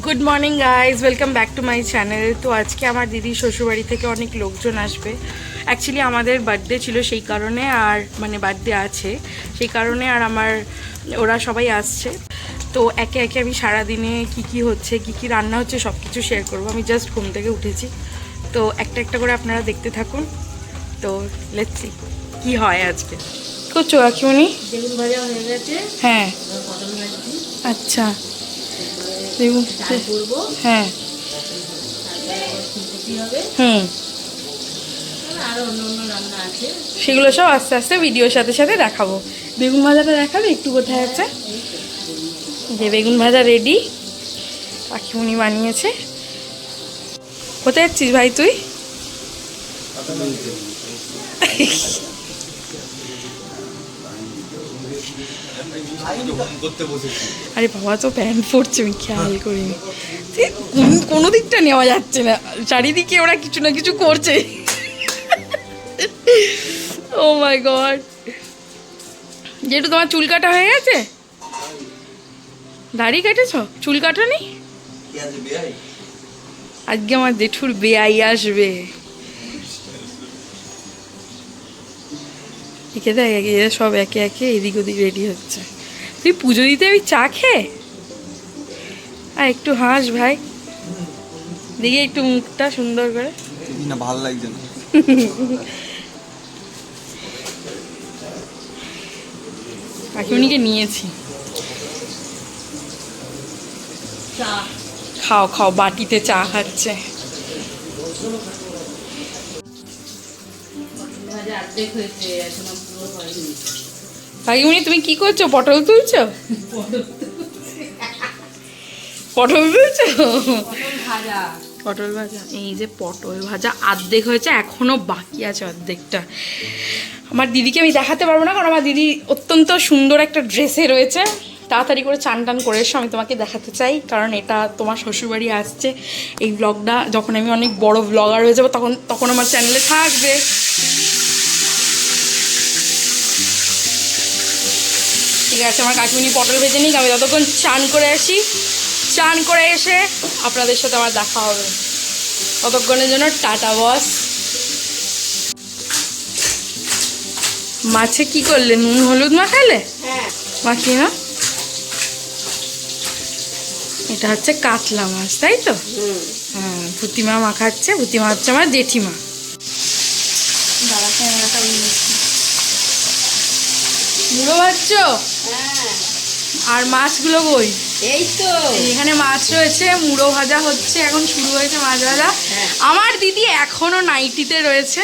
Good morning guys, welcome back to my channel. तो आज के हमार दीदी শ্বশুরবাড়ি থেকে অনেক লোকজন আসবে। অ্যাকচুয়ালি আমাদের বার্থডে ছিল, সেই কারণে আর মানে বার্থডে আছে সেই কারণে আর আমার ওরা সবাই আসছে। তো একে একে আমি সারাদিনে কী হচ্ছে, কী রান্না হচ্ছে সব কিছু শেয়ার করবো। আমি জাস্ট ঘুম থেকে উঠেছি, তো একটা একটা করে আপনারা দেখতে থাকুন। তো লেটস সি কী হয় আজকে। করছো কাকিমণি? বেগুন ভাজা হয়ে গেছে। হ্যাঁ, পটল ভাজছি। আচ্ছা দেখুন। চাল করবো। হ্যাঁ, ফুলকপি হবে। আরো অন্য অন্য রান্না আছে, সেগুলো সব আস্তে আস্তে ভিডিওর সাথে সাথে দেখাবো। বেগুন ভাজাটা দেখাবে একটু কোথায় আছে? যে বেগুন ভাজা রেডি, কাকিমণি বানিয়েছে। কোথায় যাচ্ছিস ভাই তুই? আরে বাবা, তো প্যান্ট পরছে, আমি খেয়াল করিনি। কোনো দিকটা নেওয়া যাচ্ছে না, চারিদিকে ওরা কিছু না কিছু করছে। ও মাই গড। যেটু তোমার চুল কাটা হয়ে গেছে? দাড়ি কেটেছ? চুল কাটানি? আজকে আমার জেঠুর বেয়াই আসবে। একে দেখ, এরা সব একে একে এদিক ওদিক রেডি হচ্ছে। তুই পুজো দিতে আমি চা খেয়ে আর একটু হাস ভাই, দেখি একটু মুখটা সুন্দর করে। না, ভালো লাগছে না। কাকিমণিকে নিয়েছি। চা খাও খাও, বাটিতে চা খাচ্ছে। পটল ভাজা অর্ধেক হয়েছে, এখনো পুরো হয়নি। কাকিমণি তুমি কি করছো? পটল তুলছো? পটল তুলছো? পটল ভাজা। পটল ভাজা, এই যে পটল ভাজা অর্ধেক হয়েছে, এখনো বাকি আছে অর্ধেকটা। আমার দিদিকে আমি দেখাতে পারবো না, কারণ আমার দিদি অত্যন্ত সুন্দর একটা ড্রেসে রয়েছে। তাড়াতাড়ি করে চান টান করে এসো, আমি তোমাকে দেখাতে চাই, কারণ এটা তোমার শ্বশুরবাড়ি আসছে। এই ব্লগটা যখন আমি অনেক বড় ব্লগার হয়ে যাবো, তখন আমার চ্যানেলে থাকবে। ঠিক আছে, আমার কাকিমণি পটল ভেজে নিক, আমি ততক্ষণ চান করে আসি। চান করে এসে আপনাদের সাথে আমার দেখা হবে। ততক্ষণের জন্য টাটা বস। মাছে কি করলে? নুন হলুদ মাখালে? হ্যাঁ, মাখিয়ে না? এটা হচ্ছে কাতলা মাছ, তাই তো? হ্যাঁ, ভুতিমা মাখাচ্ছে। ভুতিমা হচ্ছে আমার জেঠিমা। দাদা ক্যামেরাটা মুড়ো ভাজছো? হ্যাঁ। আর মাছগুলো কই? এই তো এখানে মাছ রয়েছে, মুড়ো ভাজা হচ্ছে, এখন শুরু হয়েছে মাছ ভাজা। হ্যাঁ। আমার দিদি এখনো নাইটিতে রয়েছে।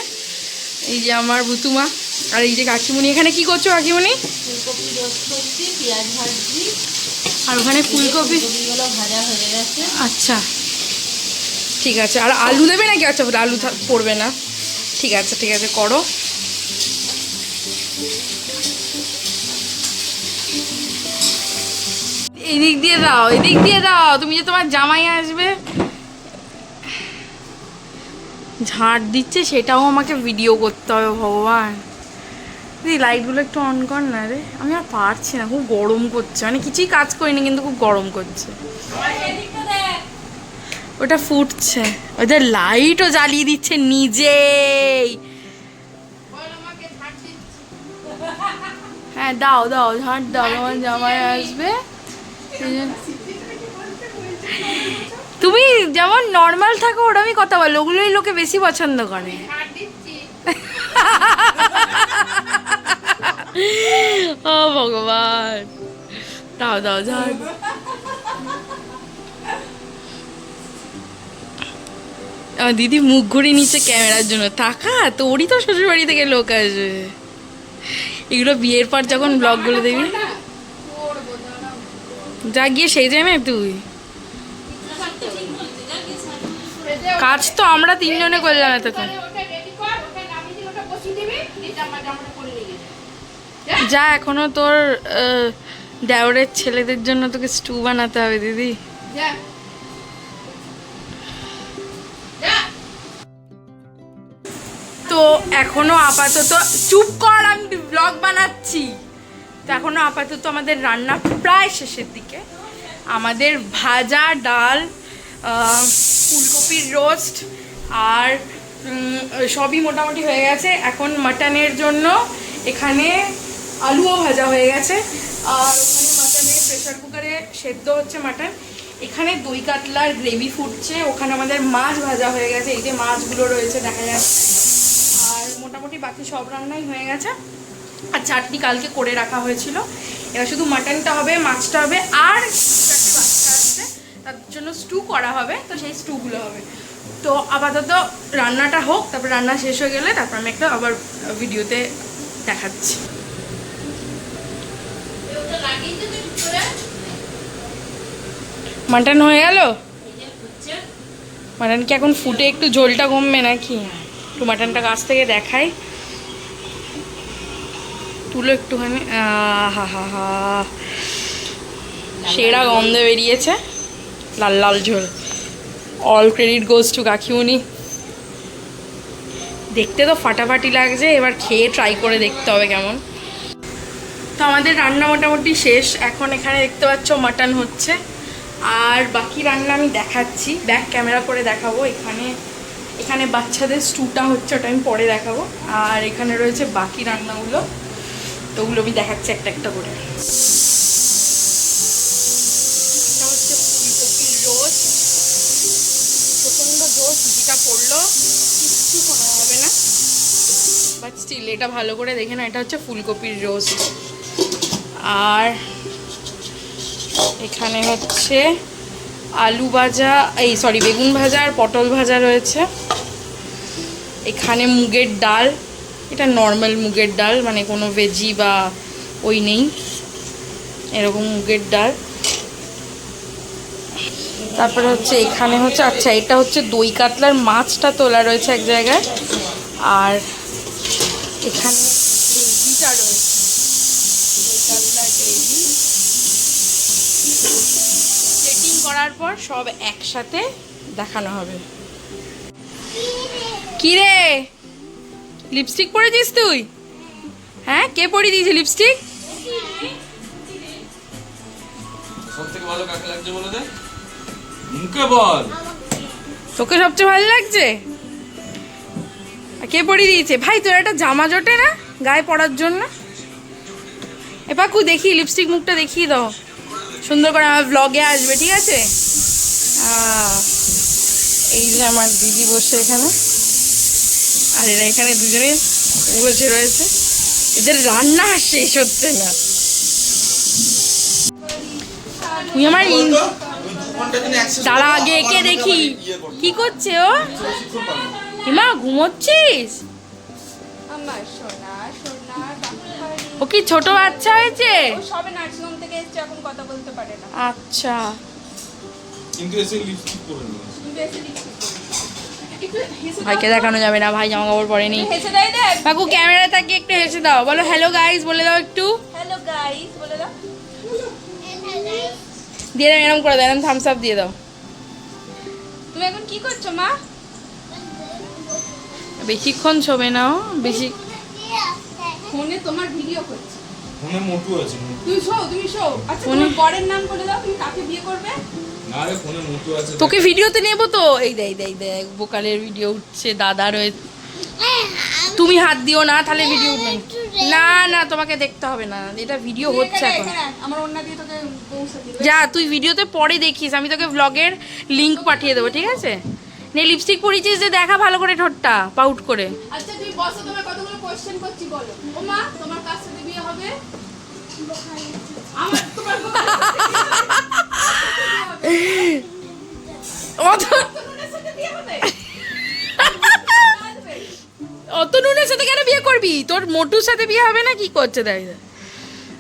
এই যে আমার বুতুমা, আর এই যে কাকিমণি। এখানে কি করছো কাকিমণি? ফুলকপি রোস্ট করছি, পেঁয়াজ ভাজছি। আর ওখানে ফুলকপি। ফুলকপিগুলো ভাজা হয়ে গেছে। আচ্ছা ঠিক আছে। আর আলু দেবে নাকি? আচ্ছা, আলু পড়বে না। ঠিক আছে ঠিক আছে, করো। এদিক দিয়ে দাও, এদিক দিয়ে দাও। তুমি যে তোমার জামাই আসবে ঝাড় দিচ্ছে, সেটাও আমাকে ভিডিও করতে হবে। ভগবান, দিদি লাইটগুলো একটু অন কর না রে। আমি আর পারছি না, খুব গরম করছে। মানে কিছুই কাজ করিনি, কিন্তু খুব গরম করছে। ওটা ফুটছে, ওদের লাইটও জ্বালিয়ে দিচ্ছে নিজেই। হ্যাঁ দাও দাও, ঝাঁট দাও, তোমার জামাই আসবে। তুমি যেমন নর্মাল থাকো ওরমই কথা বলো, ওগুলোই লোকে বেশি পছন্দ করে। ও ভগবান, দাও দাও ঝাঁট। আমার দিদি মুখ ঘুরিয়ে নিচ্ছে ক্যামেরার জন্য। টাকা তো ওরই তো শ্বশুরবাড়ি থেকে লোক আসবে। এগুলো বিয়ের পর যখন ব্লগগুলো দেখবি, যা গিয়ে সেই টাইমে তুই কাজ তো আমরা তিনজনে করলাম এতক্ষণ। যা, এখনো তোর দেওরের ছেলেদের জন্য তোকে স্টু বানাতে হবে দিদি। তো এখনো আপাতত চুপ কর, আমি ব্লগ বানাচ্ছি। তো এখনো আপাতত আমাদের রান্না প্রায় শেষের দিকে। আমাদের ভাজা ডাল, ফুলকপির রোস্ট আর সবই মোটামুটি হয়ে গেছে। এখন মাটনের জন্য এখানে আলুও ভাজা হয়ে গেছে, আর ওখানে মাটনে প্রেশার কুকারে সেদ্ধ হচ্ছে মাটন। এখানে দই কাতলার গ্রেভি ফুটছে, ওখানে আমাদের মাছ ভাজা হয়ে গেছে, এই যে মাছগুলো রয়েছে দেখা যাচ্ছে। আর মোটামুটি বাকি সব রান্নাই হয়ে গেছে, আর চাটনি কালকে করে রাখা হয়েছিল। এবার শুধু মাটনটা হবে, মাছটা হবে, আর একটা বাচ্চা আসছে তার জন্য স্টু করা হবে, তো সেই স্টুগুলো হবে। তো আপাতত রান্নাটা হোক, তারপর রান্না শেষ হয়ে গেলে তারপর আমি একটা আবার ভিডিওতে দেখাচ্ছি। মাটন হয়ে গেল? মাটন কি এখন ফুটে একটু ঝোলটা কমবে নাকি? একটু মাটনটা কাছ থেকে দেখাই, তুলো একটুখানি। হা হা হা, সেরা গন্ধ বেরিয়েছে, লাল লাল ঝোল। অল ক্রেডিট গোজ টু কাকিমুনি। দেখতে তো ফাটাফাটি লাগছে, এবার খেয়ে ট্রাই করে দেখতে হবে কেমন। তো আমাদের রান্না মোটামুটি শেষ। এখন এখানে দেখতে পাচ্ছ মাটন হচ্ছে, আর বাকি রান্না আমি দেখাচ্ছি, ব্যাক ক্যামেরা করে দেখাবো। এখানে বাচ্চাদের স্টুটা হচ্ছে, ওটা আমি পরে দেখাবো। আর এখানে রয়েছে বাকি রান্নাগুলো, তো ওগুলো আমি দেখাচ্ছি একটা একটা করে। এটা হচ্ছে ফুলকপির রোস্ট, প্রচণ্ড জোর সিটিটা পড়লো, কিচ্ছু শোনা হবে না, বাট স্টিল এটা ভালো করে দেখে না। এটা হচ্ছে ফুলকপির রোস্ট। আর এখানে হচ্ছে আলু ভাজা, বেগুন ভাজা আর পটল ভাজা রয়েছে। এখানে মুগের ডাল, এটা নর্মাল মুগের ডাল, মানে কোনো ভেজি বা ওই নেই, এরকম মুগের ডাল। তারপরে হচ্ছে এখানে হচ্ছে, আচ্ছা এটা হচ্ছে দই কাতলার মাছটা তোলা রয়েছে এক জায়গায়। আর এখানে গ্রেভিটা রয়েছে, দই কাতলার গ্রেভি। সেটিং করার পর সব একসাথে দেখানো হবে। কি রে, লিপস্টিক পরেছিস তুই? হ্যাঁ, কে পরিয়ে দিয়েছে লিপস্টিক? সবথেকে ভালো কাকে লাগছে বলে দে, মুখে বল। তোকে সবচেয়ে ভালো লাগছে? কে পরিয়ে দিয়েছে? ভাই তোর একটা জামা জোটে না গায়ে পরার জন্য? এ পাকু, দেখি লিপস্টিক মুখটা দেখিয়ে দাও সুন্দর করে, আমার ব্লগে আসবে, ঠিক আছে? এই যে আমার দিদি বসে এখানে, আর এরা এখানে দুজনে বসে রয়েছে। এদের রান্না শেষ হচ্ছে না। তুই আমার তারা আগে একে দেখি কি করছে ও। হিমা, ঘুমোচ্ছিস? আমার সোনা সোনা ও কি ছোট বাচ্চা হয়েছে? ও সবে নার্সিং হোম থেকে এসেছে, এখন কথা বলতে পারে না, আচ্ছা, কিন্তু এসে লিপস্টিক পরে নি। কিন্তু এসে লিখতে পারে। ভাইকে দেখানো যাবে না, ভাই জামা কাপড় পরেনি। হেসে দেয় দেখ। কাকু ক্যামেরা তাকে একটু হেসে দাও, বলো হ্যালো গাইস বলে দাও একটু। হ্যালো গাইস বলে দাও। দিয়ে দাও, এরকম করে দাও, এরকম থামস আপ দিয়ে দাও। তুমি এখন কি করছো মা? বেশিক্ষণ ছবে নাও, বেশি। ফোনে তোমার ভিডিও করছে। ফোনে মোটু আছে। তুমি শো। আচ্ছা তোমার বরের নাম বলে দাও, তুমি কাকে বিয়ে করবে? না রে, ফোনে মোটু আছে। তোকে ভিডিওতে নেবো তো। এই দেখ বোকালের ভিডিও উঠছে, দাদা রয়েছে। তুমি হাত দিও না, তাহলে ভিডিও উঠবে না। না তোমাকে দেখতে হবে না, এটা ভিডিও হচ্ছে এখন। আমার ওন্না দিয়ে তোকে পৌঁছে দিবে। যা, তুই ভিডিওতে পরে দেখিস, আমি তোকে ভ্লগের লিংক পাঠিয়ে দেবো, ঠিক আছে? নে, লিপস্টিক পরিয়েছিস যে, দেখা ভালো করে ঠোঁটটা পাউট করে। আচ্ছা তুমি বসো, তোমার কতগুলো কোশ্চেন করছি বলো। ও মা, তোমার কার সাথে বিয়ে হবে? আমার তোমার বোনের সাথে বিয়ে হবে? অত নুনের সাথে কেন বিয়ে করবি? তোর মোটুর সাথে বিয়ে হবে না? কি করছে তাই?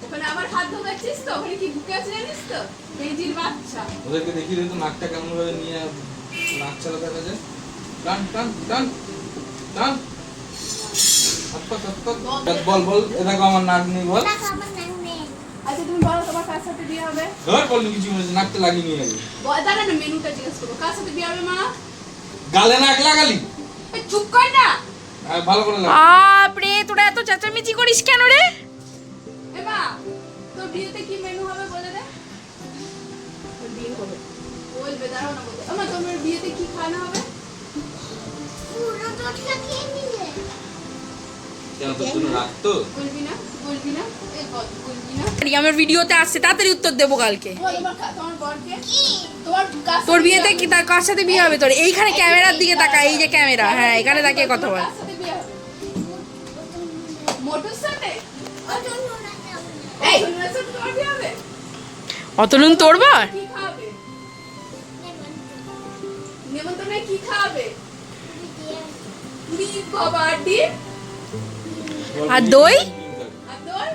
ওখানে আবার হাত ধোকাচ্ছিস তো? ওখানে কি বুকে আছে জানিস তো? বেজির বাচ্চা। ওদেরকে দেখিয়ে দে তো নাকটা কেমন ভাবে নিয়ে নাক চালাতে দেখা যায়। টান টান টান টান। বল এ দেখো আমার নাক নেই, বল। আচ্ছা তুমি বলো, তোমার কার সাথে বিয়ে হবে? ধর বলনি কিছু বলেছে, নাকটা লাগিয়ে নিয়ে যাবি। দাঁড়া না, মেনুটা জিজ্ঞেস করবো। কার সাথে বিয়ে হবে মা? গালে নাক লাগালি? এই চুপ কর না। ভালো করে লাগা। আপরে, তোরা এত চেঁচামেচি করিস কেন রে? এ মা, তোর বিয়েতে কি মেনু হবে বলে দে। দেবে, দাঁড়াও না বলতে। আমার তোমার বিয়েতে কি খাওয়ানো হবে? কেন তোর জন্য রাখতো? বলবি না, বলবি না, এই বলবি না। আমার ভিডিওতে আসছে, তাড়াতাড়ি উত্তর দেবো কালকে। তোমার বরকে, তোমার কার তোর সাথে বিয়েতে কি তার কার সাথে বিয়ে হবে তোর? এইখানে ক্যামেরার দিকে তাকা, এই যে ক্যামেরা, হ্যাঁ এখানে তাকিয়ে কথা বল। কার সাথে বিয়ে হবে? মোটুর সাথে? এই মোটুর সাথে তোমার বিয়ে হবে? অতনুন তোর বর? কি খাবে? নেমন্তন্নে কি খাবে? ডিম বাবা, ডিম আর দই? আর দই?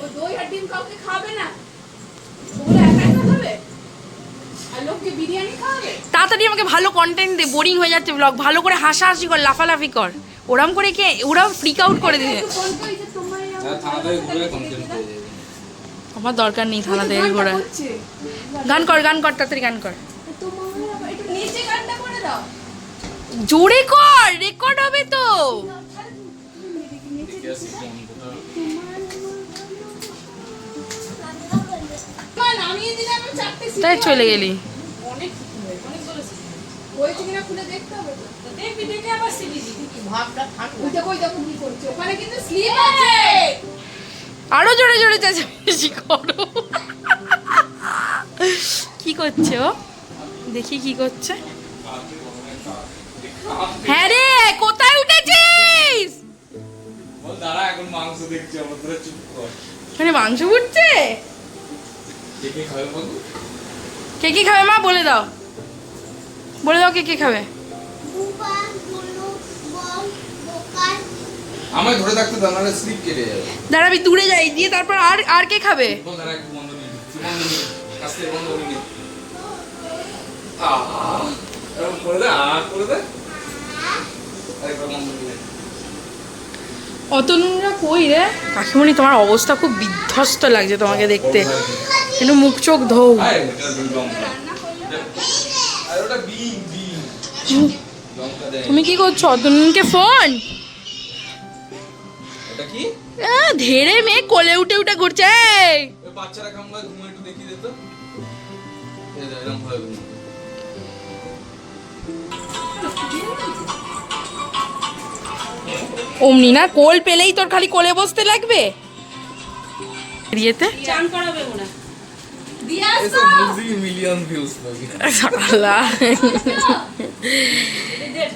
ও দই আর ডিম কাউকে খাবে না? ওগুলো একাই খাবে? আর লোককে বিরিয়ানি খাবে? তাড়াতাড়ি আমাকে ভালো কন্টেন্ট দে, বোরিং হয়ে যাচ্ছে ব্লগ। ভালো করে হাসাহাসি কর, লাফালাফি কর। ওরম করে কে ওরাও ফ্রিক আউট করে দিবে। একটু বলতো এই যে তোমার এই হ্যাঁ, থানা থেকে ঘুরে কমপ্লেন পেয়ে যাবে। আমার দরকার নেই থানা থেকে গানটা ঘোরা। করছে। গান কর, তাড়াতাড়ি গান কর। তোমার আবার একটু নিচে গানটা করে দাও। জোরে কর, রেকর্ড হবে তো। দেখে আসি কেমন কোথাও। মা নামিয়ে দিলে আমি চারটে সিটি তাই চলে গেলি। অনেক হয়েছে কিনা খুলে দেখতে হবে তো। দেখবি, দেখে আবার সিটি দিবি। ভাবটা থাকবে। ওইটা কই দেখো কি করছে, ওখানে কিন্তু স্লিপ আছে। আরো জোরে জোরে চেঁচামেচি করো। কি করছে ও? দেখি কি করছে। হ্যাঁ রে, কোথায় উঠেছিস? বল দাঁড়া, এখন মাংস দেখছি, আমার তোরা চুপ কর। মানে মাংস উঠছে? কে কে খাবে বল? কে কি খাবে মা বলে দাও, বলে দাও কে কে খাবে। আমায় ধরে থাকতে দাও, নাহলে স্লিপ কেটে যাবে। দাঁড়াবি, দূরে যাই দিয়ে তারপর আর আর কে খাবে? বল দাঁড়া, একটু বন্ধ নিয়ে নে। তুই বন্ধ নিয়ে নে। কাছ থেকে বন্ধ নিয়ে নে। এরকম করে দে, করে দে। আরেকবার বন্ধ নিয়ে নে। অতনুরা কই রে? কাকিমণি তোমার অবস্থা খুব বিধ্বস্ত লাগছে তোমাকে দেখতে, কিন্তু মুখ চোখ ধৌ। আয়, এটা লঙ্কা। আর ওটা বিন, লঙ্কা দে। তুমি কি করছো? অতনুকে ফোন এটা কি? ধেরে মেয়ে কোলে উঠে উঠে ঘুরছে। এই, ওই বাচ্চারা কেমন ভাবে ঘুমে একটু দেখিয়ে দে তো। এই যে এরকম ভাবে ঘুমে। অমনি না, কোল পেলেই তোর খালি কোলে বসতে লাগবে। বিয়েতে চান করাবে ওনা। দিয়ে ऐसे আসো। मुर्गी मिलियन व्यूज लोगे। শালা।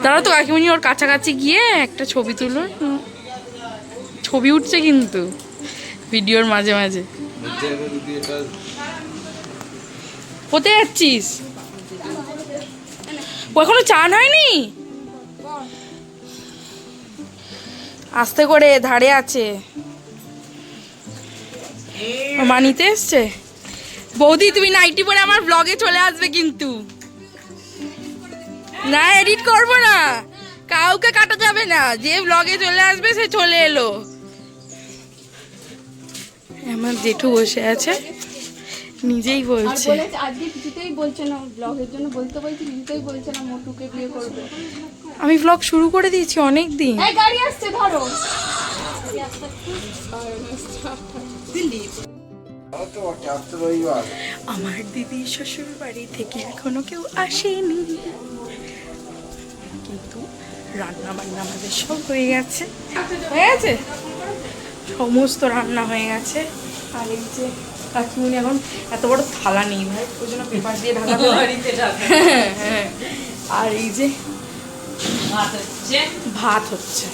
তারা তো কাকিমণি ওর কাছাকাছি গিয়ে একটা ছবি তুলো। ছবি উঠছে কিন্তু ভিডিওর মাঝে মাঝে। জায়গা যদি এটা কোথায় যাচ্ছিস? ও এখনো চান হয়নি? আস্তে করে, ধারে আছে। ও মা নিতে এসছে। বৌদি তুমি নাইটি পরে আমার ব্লগে চলে আসবে কিন্তু। না এডিট করবো না, কাউকে কাটা যাবে না, যে ব্লগে চলে আসবে সে চলে এলো। আমার জেঠু বসে আছে, নিজেই আর বলছে। বলেছে আজকে কিছুতেই বলছে না, ব্লগের জন্য বলতে বলছি, কিছুতেই বলছে না মোটুকে বিয়ে করবে। আমি ব্লগ শুরু করে দিয়েছি অনেক দিন। এই গাড়ি আসছে, ধরো। আমার দিদি শ্বশুর বাড়ি থেকে এখনো কেউ আসেনি, কিন্তু রান্না বান্না আমাদের সব হয়ে গেছে। হয়ে গেছে, সমস্ত রান্না হয়ে গেছে। আর এই যে কাকিমণি এখন এত বড় থালা নেই ভাই, ওই জন্য পেপার দিয়ে ঢাকা দেয়। হ্যাঁ, আর এই যে ভাত হচ্ছে,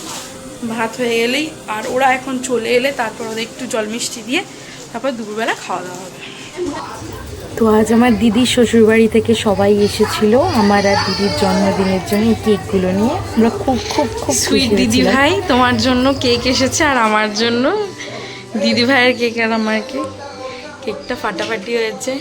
ভাত হয়ে গেলেই, আর ওরা এখন চলে এলে তারপর ওদের একটু জল মিষ্টি দিয়ে তারপর দুপুরবেলা খাওয়া দাওয়া হবে। তো আজ আমার দিদির শ্বশুরবাড়ি থেকে সবাই এসেছিল আমার আর দিদির জন্মদিনের জন্য এই কেকগুলো নিয়ে। আমরা খুব খুব খুব সুইট খুশি দিদি হয়েছিলাম। ভাই, তোমার জন্য কেক এসেছে আর আমার জন্য দিদি ভাইয়ের কেক আর আমার কেক। কেকটা ফাটাফাটি হয়েছে।